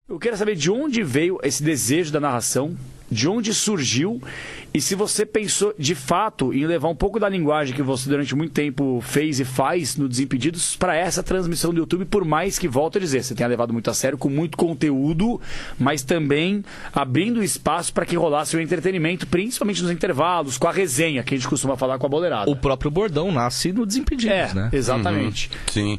Eu quero saber de onde veio esse desejo da narração, de onde surgiu e se você pensou de fato em levar um pouco da linguagem que você durante muito tempo fez e faz no Desimpedidos para essa transmissão do YouTube, por mais que, volto a dizer, você tenha levado muito a sério, com muito conteúdo, mas também abrindo espaço para que rolasse o entretenimento, principalmente nos intervalos, com a resenha que a gente costuma falar com a boleirada. O próprio bordão nasce no Desimpedidos, né? Exatamente. Sim.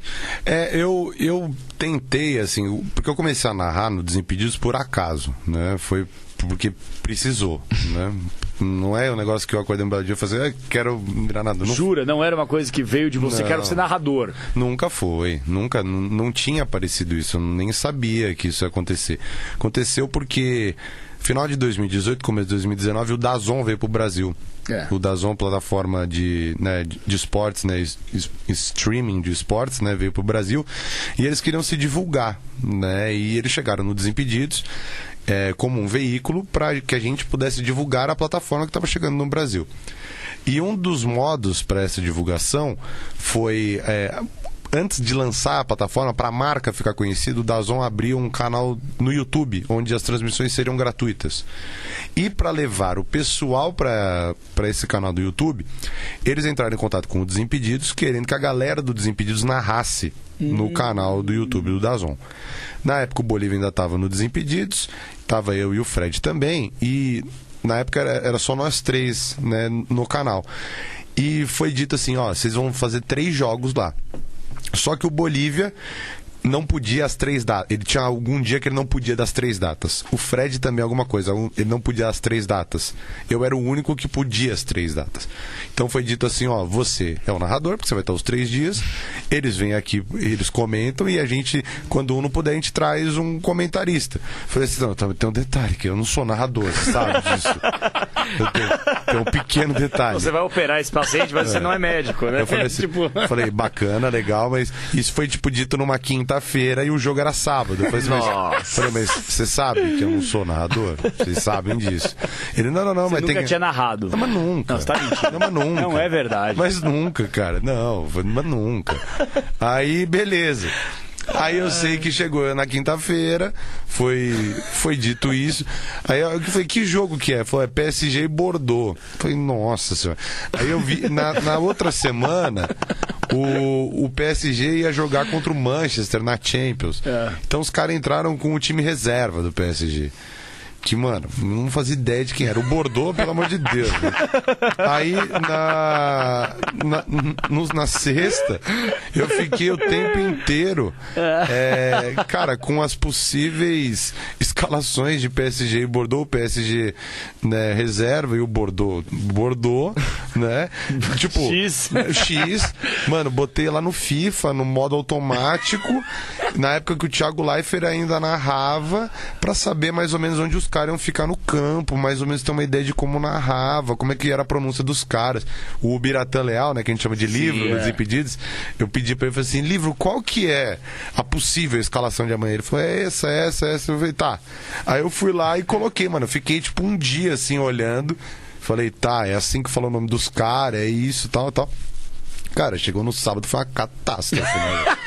Eu tentei, assim, porque eu comecei a narrar no Desimpedidos por acaso, né? Foi porque precisou, né? Não é um negócio que eu acordei um belo dia e falei assim, quero virar narrador. Jura? Não era uma coisa que veio de você, quero ser narrador? Nunca foi. Nunca, não tinha aparecido isso. Eu nem sabia que isso ia acontecer. Aconteceu porque final de 2018, começo de 2019, o DAZN veio pro Brasil. O DAZN, plataforma de esportes, né, streaming de esportes, né, veio pro Brasil. E eles queriam se divulgar, né? E eles chegaram no Desimpedidos como um veículo para que a gente pudesse divulgar a plataforma que estava chegando no Brasil. E um dos modos para essa divulgação foi, antes de lançar a plataforma, para a marca ficar conhecida, o DAZN abriu um canal no YouTube, onde as transmissões seriam gratuitas. E para levar o pessoal para esse canal do YouTube, eles entraram em contato com o Desimpedidos, querendo que a galera do Desimpedidos narrasse no canal do YouTube do DAZN. Na época o Bolívia ainda estava no Desimpedidos, estava eu e o Fred também, e na época era só nós três, né, no canal. E foi dito assim, vocês vão fazer 3 jogos lá. Só que o Bolívia não podia as 3 datas. Ele tinha algum dia que ele não podia das 3 datas. O Fred também alguma coisa, ele não podia as 3 datas. Eu era o único que podia as 3 datas. Então foi dito assim, você é o narrador, porque você vai estar os 3 dias. Eles vêm aqui, eles comentam e a gente, quando um não puder, a gente traz um comentarista. Falei assim, não, tem um detalhe, que eu não sou narrador, você sabe disso. Tem um pequeno detalhe. Você vai operar esse paciente, mas você não é médico, né? Eu falei assim, falei, bacana, legal, mas isso foi dito numa quinta-feira e o jogo era sábado. Eu falei, mas você sabe que eu não sou narrador? Vocês sabem disso. Ele, não, você mas nunca tinha narrado. Não, mas nunca. Não, você tá mentindo. Não, mas nunca. Não é verdade. Mas nunca, cara. Não, mas nunca. Aí, beleza. Aí eu sei que chegou na quinta-feira, foi dito isso. Aí eu falei, que jogo que é? Falei, PSG e Bordeaux. Falei, nossa senhora. Aí eu vi, na outra semana, o PSG ia jogar contra o Manchester na Champions. Então os caras entraram com o time reserva do PSG. Que, mano, não fazia ideia de quem era. O Bordeaux, pelo amor de Deus. Né? Aí, na sexta, eu fiquei o tempo inteiro, cara, com as possíveis escalações de PSG e Bordeaux. O PSG, né, reserva e o Bordeaux, né? Tipo, X. Mano, botei lá no FIFA, no modo automático, na época que o Thiago Leifert ainda narrava, pra saber mais ou menos onde os caras iam ficar no campo, mais ou menos ter uma ideia de como narrava, como é que era a pronúncia dos caras. O Biratã Leal, né, que a gente chama de livro, nos Desimpedidos, eu pedi pra ele, falei assim, livro, qual que é a possível escalação de amanhã? Ele falou, essa. Eu falei, tá. Aí eu fui lá e coloquei, mano, eu fiquei tipo um dia assim, olhando, falei, tá, é assim que falou o nome dos caras, é isso, tal. Cara, chegou no sábado, foi uma catástrofe, né?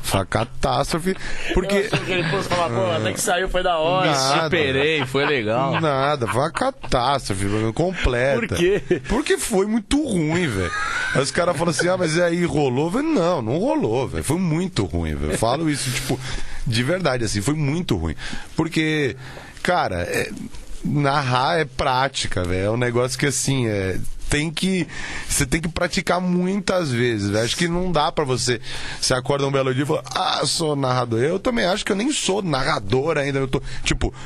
Foi uma catástrofe, porque... Eu achei que ele fosse falar, até que saiu, foi da hora. Superei, foi legal. Nada, foi uma catástrofe completa. Por quê? Porque foi muito ruim, velho. Aí os caras falam assim, mas aí rolou? Velho, não rolou, velho. Foi muito ruim, velho. Eu falo isso, tipo, de verdade, assim, foi muito ruim. Porque, cara, narrar é prática, velho. É um negócio que, assim, você tem que praticar muitas vezes, véio. Acho que não dá pra você acorda um belo dia e fala, sou narrador. Eu também acho que eu nem sou narrador ainda. Eu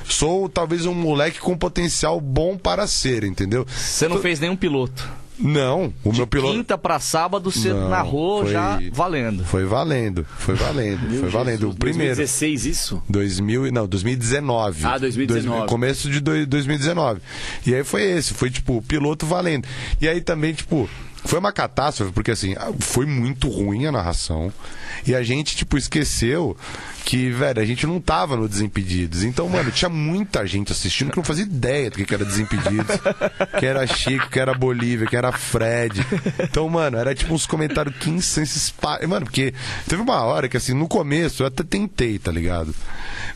sou talvez um moleque com potencial bom para ser, entendeu? Você não fez nenhum piloto? Não, meu piloto... quinta pra sábado você narrou já valendo. Foi valendo. Foi valendo. O primeiro. 2016 isso? 2019. 2019. Começo de 2019. E aí foi esse, foi tipo, o piloto valendo. E aí também, tipo, Foi uma catástrofe, porque assim, foi muito ruim a narração. E a gente, tipo, esqueceu que, velho, a gente não tava no Desimpedidos. Então, mano, tinha muita gente assistindo que não fazia ideia do que era Desimpedidos. Que era Chico, que era Bolívia, que era Fred. Então, mano, era tipo uns comentários 15 sem se espalhar. Mano, porque teve uma hora que, assim, no começo eu até tentei, tá ligado?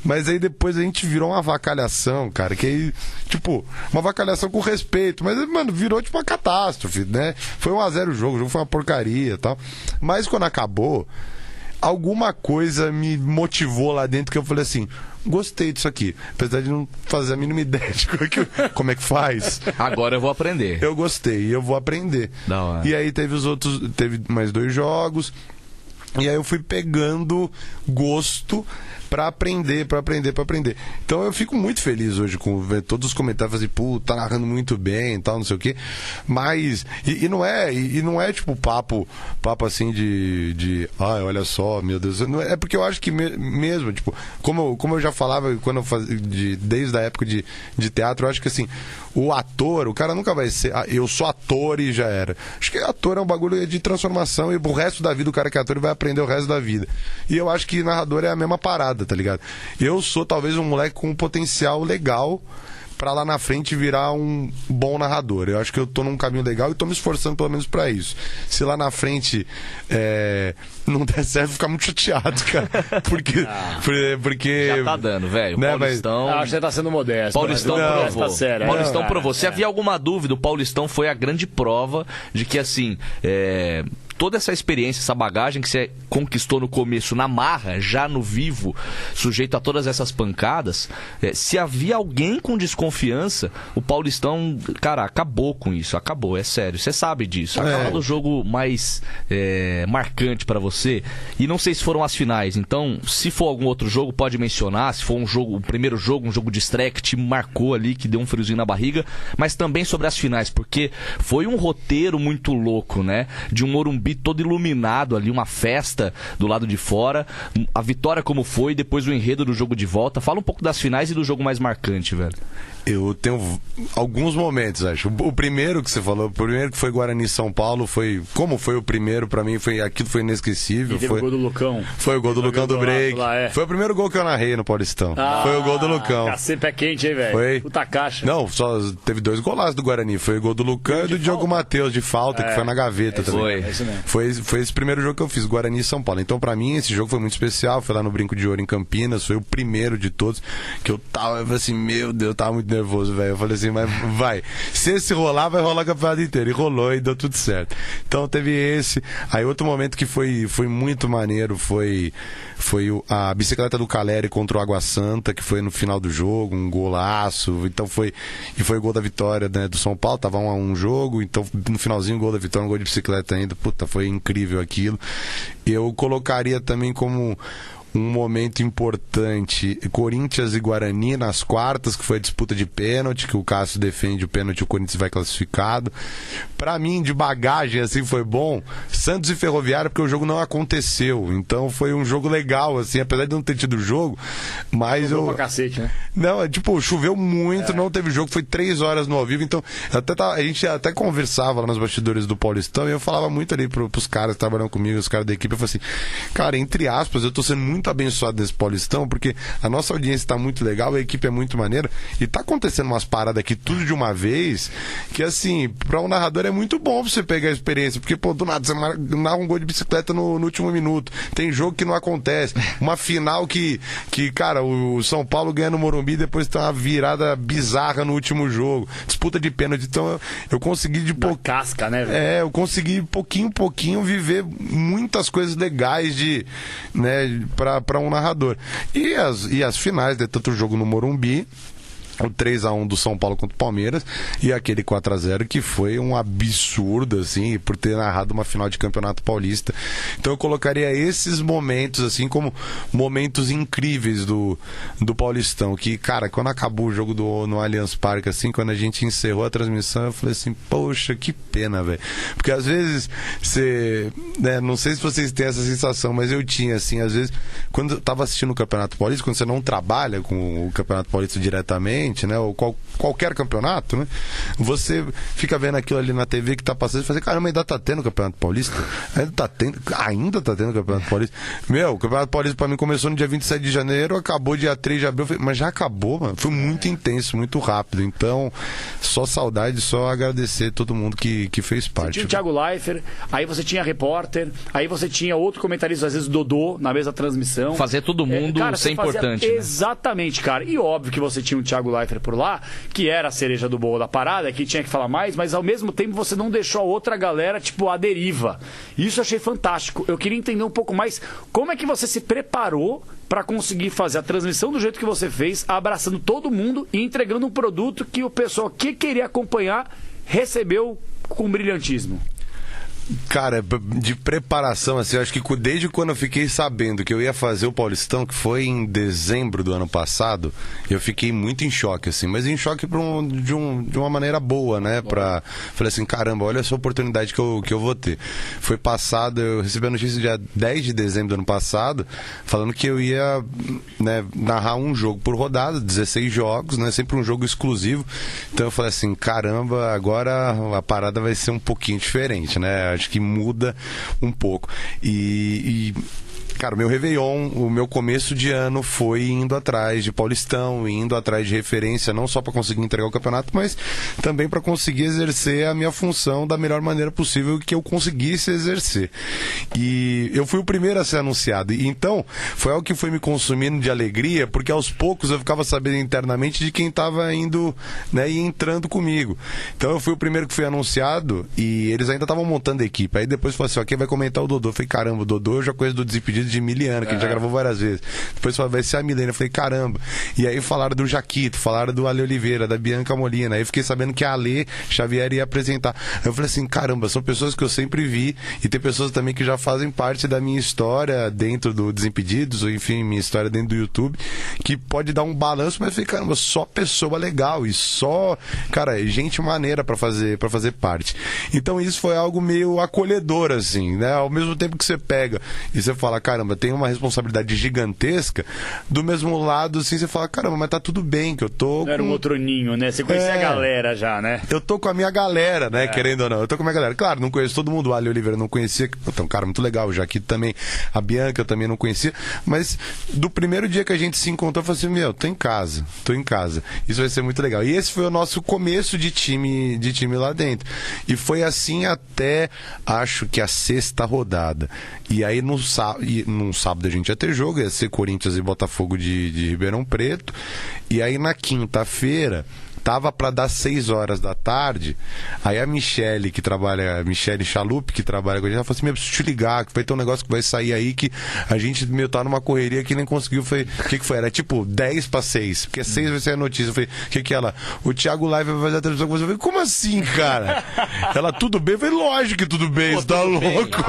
Mas aí depois a gente virou uma avacalhação, cara, que aí, tipo, uma avacalhação com respeito, mas, mano, virou tipo uma catástrofe, né? Foi 1-0 o jogo foi uma porcaria e tal. Mas quando acabou, alguma coisa me motivou lá dentro que eu falei assim, gostei disso aqui. Apesar de não fazer a mínima ideia de como é que faz. Agora eu vou aprender. Eu gostei, eu vou aprender. Da hora. E aí teve mais 2 jogos. E aí eu fui pegando gosto pra aprender. Então eu fico muito feliz hoje com ver todos os comentários assim, pô, tá narrando muito bem e tal, não sei o quê. Mas, e não é tipo papo assim de ai, olha só, meu Deus. Não é porque eu acho que mesmo, tipo, como eu já falava quando eu fazia, desde a época de teatro, eu acho que assim, o ator, o cara nunca vai ser, eu sou ator e já era. Acho que ator é um bagulho de transformação e pro resto da vida o cara que é ator vai aprender o resto da vida. E eu acho que narrador é a mesma parada, tá ligado? Eu sou talvez um moleque com um potencial legal pra lá na frente virar um bom narrador. Eu acho que eu tô num caminho legal e tô me esforçando pelo menos pra isso. Se lá na frente não der certo, ficar muito chateado, cara. Porque já tá dando, velho. Né, Paulistão... Acho que você tá sendo modesto. Paulistão provou. Tá sério, Paulistão provou. Se havia alguma dúvida, o Paulistão foi a grande prova de que, assim... toda essa experiência, essa bagagem que você conquistou no começo, na marra, já no vivo, sujeito a todas essas pancadas, se havia alguém com desconfiança, o Paulistão, cara, acabou com isso, acabou, é sério, você sabe disso. Acabou o jogo mais marcante pra você, e não sei se foram as finais, então, se for algum outro jogo, pode mencionar, se for o primeiro jogo, um jogo de estreia que te marcou ali, que deu um friozinho na barriga, mas também sobre as finais, porque foi um roteiro muito louco, né, de um Morumbi todo iluminado ali, uma festa do lado de fora, a vitória como foi, depois o enredo do jogo de volta. Fala um pouco das finais e do jogo mais marcante, velho. Eu tenho alguns momentos, acho. O primeiro que você falou, o primeiro que foi Guarani São Paulo, como foi o primeiro, pra mim, aquilo foi inesquecível. Foi o gol do Lucão. Foi o gol do Lucão do break. Lá, Foi o primeiro gol que eu narrei no Paulistão. Foi o gol do Lucão. Cacete, pé quente, hein, velho? Foi. Puta caixa. Não, só teve 2 golaços do Guarani. Foi o gol do Lucão e do Diogo Matheus de falta, que foi na gaveta também. Foi. Isso mesmo. Foi esse primeiro jogo que eu fiz, Guarani e São Paulo. Então, pra mim, esse jogo foi muito especial. Foi lá no Brinco de Ouro em Campinas. Foi o primeiro de todos. Que eu falei assim, meu Deus, eu tava muito nervoso, velho. Eu falei assim, mas vai. Se esse rolar, vai rolar o campeonato inteiro. E rolou e deu tudo certo. Então, teve esse. Aí, outro momento que foi muito maneiro foi a bicicleta do Caleri contra o Água Santa, que foi no final do jogo, um golaço. Então, foi o gol da vitória, né, do São Paulo. Tava 1-1 um jogo. Então, no finalzinho, o gol da vitória, um gol de bicicleta ainda. Puta, foi incrível aquilo. Eu colocaria também como um momento importante, Corinthians e Guarani nas quartas, que foi a disputa de pênalti, que o Cássio defende o pênalti e o Corinthians vai classificado. Pra mim, de bagagem, assim, foi bom. Santos e Ferroviária, porque o jogo não aconteceu. Então foi um jogo legal, assim, apesar de não ter tido jogo, mas choveu pra cacete, né? Não, tipo, choveu muito, não teve jogo, foi 3 horas no ao vivo, então a gente até conversava lá nos bastidores do Paulistão e eu falava muito ali pros caras que trabalham comigo, os caras da equipe, eu falei assim, cara, entre aspas, eu tô sendo muito abençoado nesse Paulistão, porque a nossa audiência tá muito legal, a equipe é muito maneira, e tá acontecendo umas paradas aqui tudo de uma vez, que assim, pra um narrador é muito bom você pegar a experiência, porque, pô, do nada, você narra um gol de bicicleta no último minuto, tem jogo que não acontece, uma final que cara, o São Paulo ganha no Morumbi, depois tem uma virada bizarra no último jogo, disputa de pênalti, então eu consegui casca, né, velho? eu consegui pouquinho viver muitas coisas legais pra um narrador. E as finais de tanto jogo no Morumbi, o 3-1 do São Paulo contra o Palmeiras e aquele 4-0 que foi um absurdo, assim, por ter narrado uma final de Campeonato Paulista. Então eu colocaria esses momentos, assim, como momentos incríveis do Paulistão, que, cara, quando acabou o jogo no Allianz Parque, assim, quando a gente encerrou a transmissão, eu falei assim, poxa, que pena, velho. Porque às vezes você, né, não sei se vocês têm essa sensação, mas eu tinha, assim, às vezes, quando eu tava assistindo o Campeonato Paulista, quando você não trabalha com o Campeonato Paulista diretamente, principalmente, né? Ou qualquer campeonato, né? Você fica vendo aquilo ali na TV que tá passando e fala assim, caramba, ainda tá tendo Campeonato Paulista? Ainda tá tendo Campeonato Paulista? Meu, o Campeonato Paulista pra mim começou no dia 27 de janeiro, acabou dia 3 de abril, mas já acabou, mano. Foi muito intenso, muito rápido. Então, só saudade, só agradecer todo mundo que fez parte. Você tinha o Thiago Leifert, aí você tinha repórter, aí você tinha outro comentarista, às vezes Dodô, na mesma transmissão. Fazer todo mundo ser importante. Né? Exatamente, cara. E óbvio que você tinha o Thiago Leifert por lá, que era a cereja do bolo da parada, que tinha que falar mais, mas ao mesmo tempo você não deixou a outra galera, tipo, à deriva. Isso eu achei fantástico. Eu queria entender um pouco mais como é que você se preparou para conseguir fazer a transmissão do jeito que você fez, abraçando todo mundo e entregando um produto que o pessoal que queria acompanhar recebeu com brilhantismo. Cara, de preparação, assim, eu acho que desde quando eu fiquei sabendo que eu ia fazer o Paulistão, que foi em dezembro do ano passado, eu fiquei muito em choque, assim, mas em choque de uma maneira boa, né? Falei assim, caramba, olha essa oportunidade que eu vou ter. Foi passado, eu recebi a notícia dia 10 de dezembro do ano passado, falando que eu ia, né, narrar um jogo por rodada, 16 jogos, né? Sempre um jogo exclusivo. Então eu falei assim, caramba, agora a parada vai ser um pouquinho diferente, né? Acho que muda um pouco. Cara, o meu Réveillon, o meu começo de ano foi indo atrás de Paulistão, indo atrás de referência, não só para conseguir entregar o campeonato, mas também para conseguir exercer a minha função da melhor maneira possível que eu conseguisse exercer. E eu fui o primeiro a ser anunciado. E então, foi algo que foi me consumindo de alegria, porque aos poucos eu ficava sabendo internamente de quem estava indo, né, e entrando comigo. Então eu fui o primeiro que foi anunciado e eles ainda estavam montando a equipe. Aí depois falou assim, ó, quem vai comentar o Dodô? Eu falei, caramba, o Dodô eu já conheço do Desimpedido de Miliano, que a gente já gravou várias vezes. Depois falou, vai ser a Milena. Eu falei, caramba. E aí falaram do Jaquito, falaram do Ale Oliveira, da Bianca Molina. Aí eu fiquei sabendo que a Ale Xavier ia apresentar. Aí eu falei assim, caramba, são pessoas que eu sempre vi e tem pessoas também que já fazem parte da minha história dentro do Desimpedidos, ou enfim, minha história dentro do YouTube, que pode dar um balanço, mas eu falei, caramba, só pessoa legal e só, cara, gente maneira pra fazer parte. Então isso foi algo meio acolhedor, assim, né? Ao mesmo tempo que você pega e você fala, caramba, tem uma responsabilidade gigantesca, do mesmo lado, assim, você fala, caramba, mas tá tudo bem, que eu tô... Não era um outro ninho, né? Você conhecia a galera já, né? Eu tô com a minha galera, né? Querendo ou não. Eu tô com a minha galera. Claro, não conheço todo mundo. O Ali Oliveira não conhecia. Então, cara, muito legal. O Jaquito também. A Bianca eu também não conhecia. Mas do primeiro dia que a gente se encontrou, eu falei assim, meu, tô em casa. Isso vai ser muito legal. E esse foi o nosso começo de time lá dentro. E foi assim até, acho que a 6ª rodada. E aí num sábado a gente ia ter jogo, ia ser Corinthians e Botafogo de Ribeirão Preto. E aí na quinta-feira tava para dar 6 horas da tarde. Aí a Michele Chalup, que trabalha com a gente, ela falou assim, meu, preciso te ligar, que vai ter um negócio que vai sair aí que a gente, meu, tá numa correria que nem conseguiu. Eu falei, o que foi? Era tipo 10:06, porque 6 vai ser a notícia. Eu falei, o que ela? O Thiago Live vai fazer a transmissão com você. Eu falei, como assim, cara? Ela, tudo bem? Eu falei, lógico que tudo bem, você tá louco.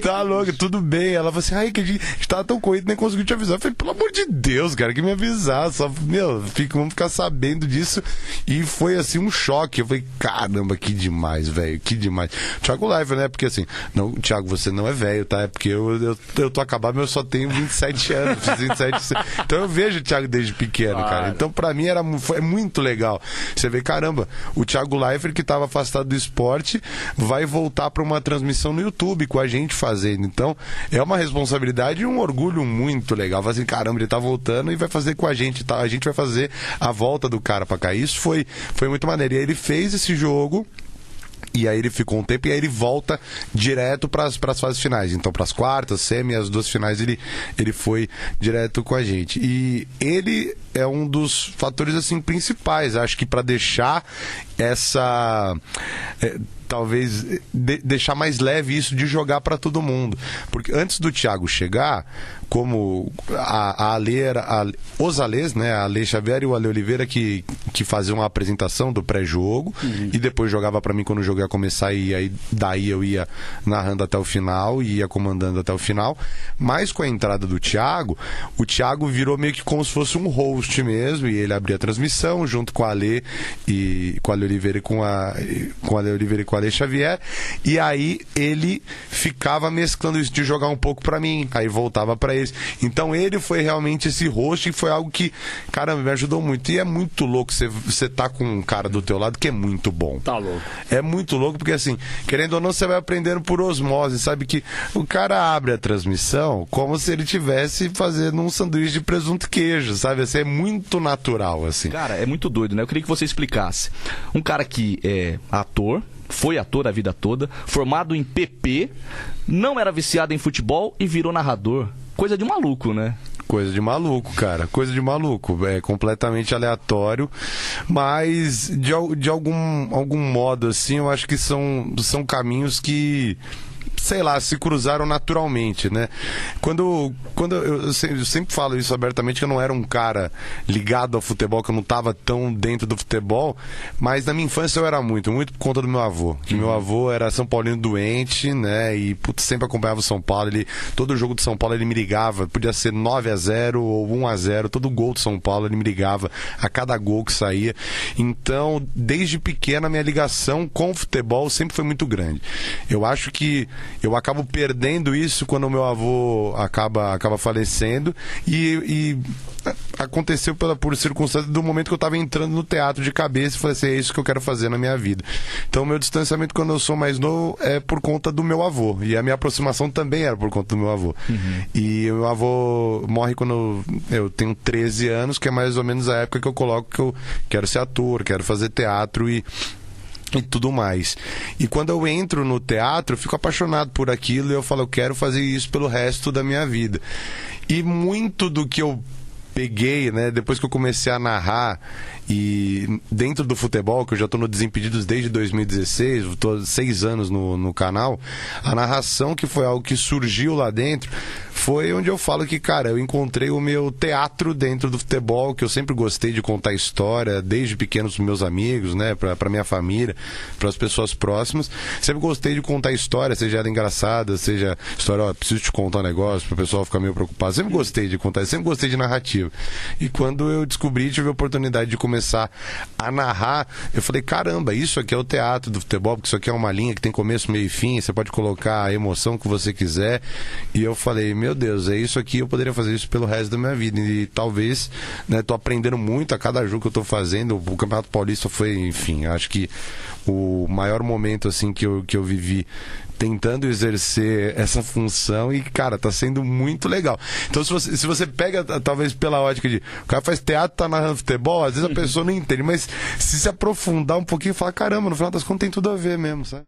Tá louco, tudo bem. Ela falou assim, ai, que a gente tava tão corrido, nem conseguiu te avisar. Eu falei, pelo amor de Deus, cara, que me avisar. Só, meu, vamos ficar sabendo disso. E foi assim um choque. Eu falei, caramba, que demais, velho, que demais. Thiago Leifert, né? Porque assim, não, Thiago, você não é velho, tá? É porque eu tô acabado, mas eu só tenho 27 anos. 27, então eu vejo o Thiago desde pequeno, cara. Então pra mim foi muito legal. Você vê, caramba, o Thiago Leifert, que tava afastado do esporte, vai voltar pra uma transmissão no YouTube com a gente fazendo. Então é uma responsabilidade e um orgulho muito legal. Assim, caramba, ele tá voltando e vai fazer com a gente, tá? A gente vai fazer a volta do cara pra cá. Isso foi muito maneiro. E aí ele fez esse jogo. E aí ele ficou um tempo e aí ele volta direto para as fases finais. Então, para as quartas, semi, as 2 finais, ele foi direto com a gente. E ele é um dos fatores assim principais, acho que para deixar essa... talvez deixar mais leve isso de jogar para todo mundo. Porque antes do Thiago chegar, como a Ale os Alês, né, a Ale Xavier e o Ale Oliveira que faziam a apresentação do pré-jogo, e depois jogava para mim quando o jogo ia começar, e aí daí eu ia narrando até o final e ia comandando até o final. Mas com a entrada do Thiago, o Thiago virou meio que como se fosse um host host mesmo, e ele abria a transmissão junto com a Ale e com a Ale Oliveira e com a Ale Oliveira e com a Ale Xavier, e aí ele ficava mesclando isso de jogar um pouco pra mim, aí voltava pra eles. Então ele foi realmente esse host, e foi algo que, caramba, me ajudou muito. E é muito louco você tá com um cara do teu lado que é muito bom. Tá louco. É muito louco, porque assim, querendo ou não, você vai aprendendo por osmose, sabe que o cara abre a transmissão como se ele tivesse fazendo um sanduíche de presunto e queijo, sabe? Assim, é muito natural, assim. Cara, é muito doido, né? Eu queria que você explicasse. Um cara que é ator, foi ator a vida toda, formado em PP, não era viciado em futebol e virou narrador. Coisa de maluco, né? Coisa de maluco, cara. Coisa de maluco. É completamente aleatório. Mas, de algum modo, assim, eu acho que são caminhos que, sei lá, se cruzaram naturalmente, né? Quando eu sempre falo isso abertamente, que eu não era um cara ligado ao futebol, que eu não estava tão dentro do futebol, mas na minha infância eu era muito por conta do meu avô. Que meu avô era São Paulino doente, né? E putz, sempre acompanhava o São Paulo. Todo jogo de São Paulo ele me ligava, podia ser 9-0 ou 1-0, todo gol de São Paulo ele me ligava a cada gol que saía. Então, desde pequena, a minha ligação com o futebol sempre foi muito grande. Eu acho que eu acabo perdendo isso quando o meu avô acaba falecendo, e aconteceu por circunstância do momento que eu estava entrando no teatro de cabeça e falei assim, é isso que eu quero fazer na minha vida. Então, o meu distanciamento quando eu sou mais novo é por conta do meu avô, e a minha aproximação também era por conta do meu avô. E o meu avô morre quando eu tenho 13 anos, que é mais ou menos a época que eu coloco que eu quero ser ator, quero fazer teatro e tudo mais. E quando eu entro no teatro, eu fico apaixonado por aquilo e eu falo, eu quero fazer isso pelo resto da minha vida. E muito do que eu peguei, né, depois que eu comecei a narrar, e dentro do futebol, que eu já estou no Desimpedidos desde 2016, estou 6 anos no canal, a narração, que foi algo que surgiu lá dentro, foi onde eu falo que, cara, eu encontrei o meu teatro dentro do futebol, que eu sempre gostei de contar história, desde pequenos para meus amigos, né, para minha família, para as pessoas próximas. Sempre gostei de contar história, seja ela engraçada, seja história, ó, preciso te contar um negócio, para o pessoal ficar meio preocupado. Sempre gostei de contar, sempre gostei de narrativa. E quando eu descobri, tive a oportunidade de começar a narrar, eu falei, caramba, isso aqui é o teatro do futebol, porque isso aqui é uma linha que tem começo, meio e fim, você pode colocar a emoção que você quiser. E eu falei, meu Deus, é isso aqui, eu poderia fazer isso pelo resto da minha vida. E talvez, né, tô aprendendo muito a cada jogo que eu tô fazendo. O Campeonato Paulista foi, enfim, acho que o maior momento, assim, que eu vivi tentando exercer essa função, e, cara, tá sendo muito legal. Então, se você pega, talvez pela ótica de o cara faz teatro, tá narrando futebol, às vezes a pessoa não entende, mas se aprofundar um pouquinho, fala, caramba, no final das contas tem tudo a ver mesmo, sabe?